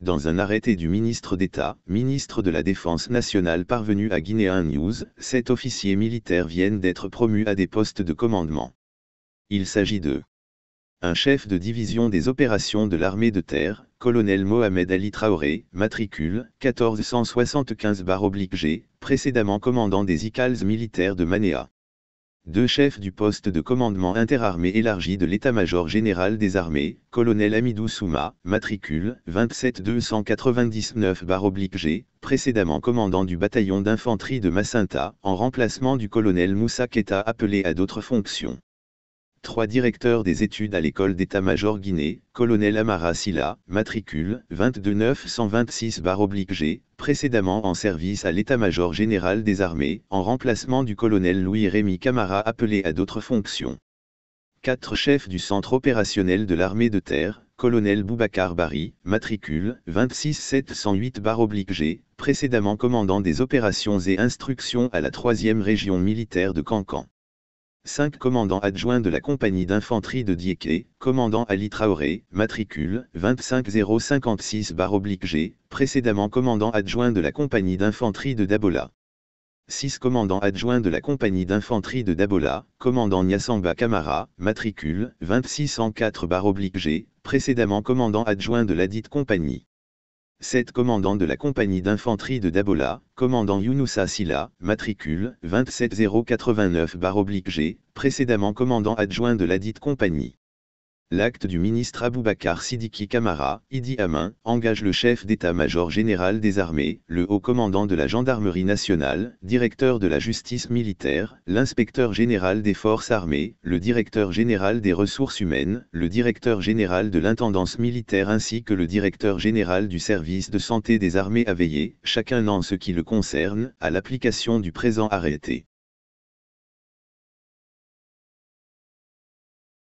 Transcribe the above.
Dans un arrêté du ministre d'État, ministre de la Défense nationale parvenu à Guinea News, 7 officiers militaires viennent d'être promus à des postes de commandement. Il s'agit de un chef de division des opérations de l'armée de terre, colonel Mohamed Ali Traoré, matricule 1475-G, précédemment commandant des ICALS militaires de Manéa. 2 chefs du poste de commandement interarmée élargi de l'état-major général des armées, colonel Amidou Souma, matricule 27299-G, précédemment commandant du bataillon d'infanterie de Massinta, en remplacement du colonel Moussa Keita appelé à d'autres fonctions. 3 directeurs des études à l'école d'état-major Guinée, colonel Amara Silla, matricule 22926-G, précédemment en service à l'état-major général des armées, en remplacement du colonel Louis-Rémy Camara appelé à d'autres fonctions. 4 chefs du centre opérationnel de l'armée de terre, colonel Boubacar Bari, matricule 26708-G, précédemment commandant des opérations et instructions à la 3e région militaire de Cancan. 5 commandants adjoints de la compagnie d'infanterie de Diéké, commandant Ali Traoré, matricule 25056-G, précédemment commandant adjoint de la compagnie d'infanterie de Dabola. 6 commandants adjoints de la compagnie d'infanterie de Dabola, commandant Niassamba Camara, matricule 2604-G, précédemment commandant adjoint de ladite compagnie. 7 commandants de la compagnie d'infanterie de Dabola, commandant Younoussa Silla, matricule 27089-G, précédemment commandant adjoint de ladite compagnie. L'acte du ministre Aboubakar Sidiki Camara, Idi Amin, engage le chef d'état-major général des armées, le haut commandant de la gendarmerie nationale, directeur de la justice militaire, l'inspecteur général des forces armées, le directeur général des ressources humaines, le directeur général de l'intendance militaire ainsi que le directeur général du service de santé des armées à veiller, chacun en ce qui le concerne, à l'application du présent arrêté.